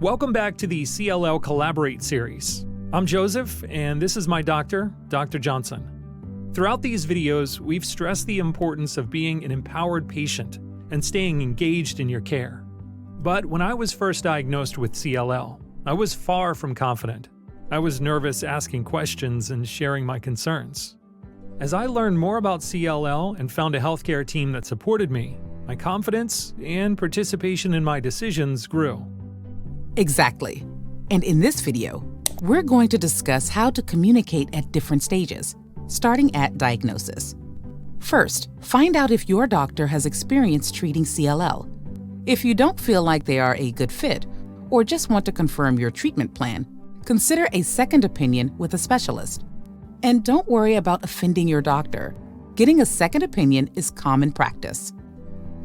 Welcome back to the CLL Collaborate series. I'm Joseph, and this is my doctor, Dr. Johnson. Throughout these videos, we've stressed the importance of being an empowered patient and staying engaged in your care. But when I was first diagnosed with CLL, I was far from confident. I was nervous asking questions and sharing my concerns. As I learned more about CLL and found a healthcare team that supported me, my confidence and participation in my decisions grew. Exactly. And in this video, we're going to discuss how to communicate at different stages, starting at diagnosis. First, find out if your doctor has experience treating CLL. If you don't feel like they are a good fit, or just want to confirm your treatment plan, consider a second opinion with a specialist. And don't worry about offending your doctor. Getting a second opinion is common practice.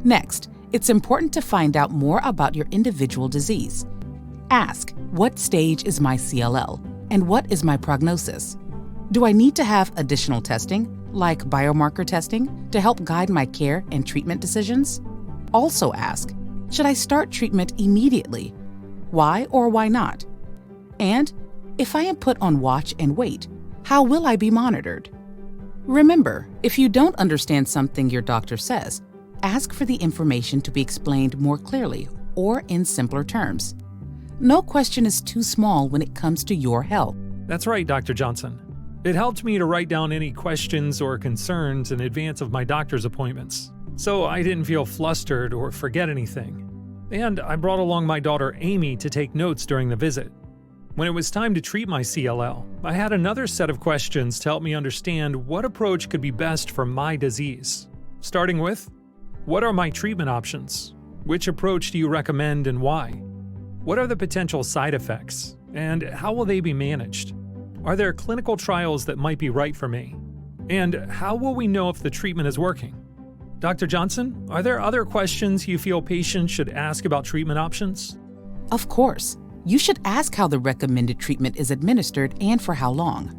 Next, it's important to find out more about your individual disease. Ask, what stage is my CLL, and what is my prognosis? Do I need to have additional testing, like biomarker testing, to help guide my care and treatment decisions? Also ask, should I start treatment immediately? Why or why not? And if I am put on watch and wait, how will I be monitored? Remember, if you don't understand something your doctor says, ask for the information to be explained more clearly or in simpler terms. No question is too small when it comes to your health. That's right, Dr. Johnson. It helped me to write down any questions or concerns in advance of my doctor's appointments, so I didn't feel flustered or forget anything. And I brought along my daughter Amy to take notes during the visit. When it was time to treat my CLL, I had another set of questions to help me understand what approach could be best for my disease. Starting with, what are my treatment options? Which approach do you recommend and why? What are the potential side effects, and how will they be managed? Are there clinical trials that might be right for me? And how will we know if the treatment is working? Dr. Johnson, are there other questions you feel patients should ask about treatment options? Of course. You should ask how the recommended treatment is administered and for how long.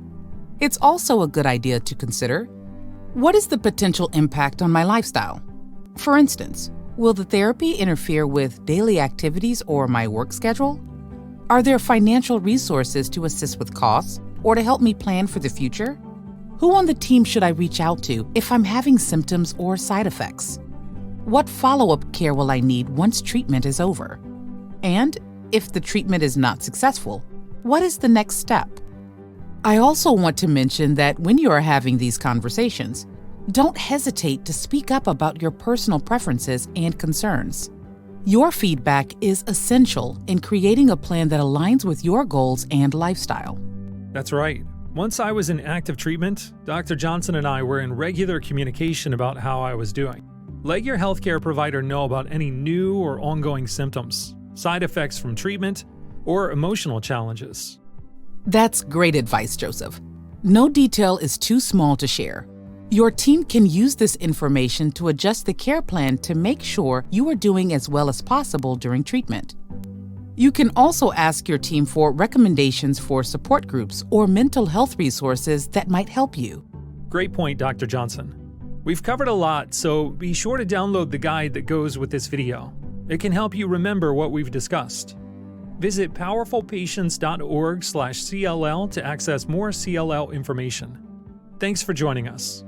It's also a good idea to consider, what is the potential impact on my lifestyle? For instance, will the therapy interfere with daily activities or my work schedule? Are there financial resources to assist with costs or to help me plan for the future? Who on the team should I reach out to if I'm having symptoms or side effects? What follow-up care will I need once treatment is over? And if the treatment is not successful, what is the next step? I also want to mention that when you are having these conversations, don't hesitate to speak up about your personal preferences and concerns. Your feedback is essential in creating a plan that aligns with your goals and lifestyle. That's right. Once I was in active treatment, Dr. Johnson and I were in regular communication about how I was doing. Let your healthcare provider know about any new or ongoing symptoms, side effects from treatment, or emotional challenges. That's great advice, Joseph. No detail is too small to share. Your team can use this information to adjust the care plan to make sure you are doing as well as possible during treatment. You can also ask your team for recommendations for support groups or mental health resources that might help you. Great point, Dr. Johnson. We've covered a lot, so be sure to download the guide that goes with this video. It can help you remember what we've discussed. Visit powerfulpatients.org/CLL to access more CLL information. Thanks for joining us.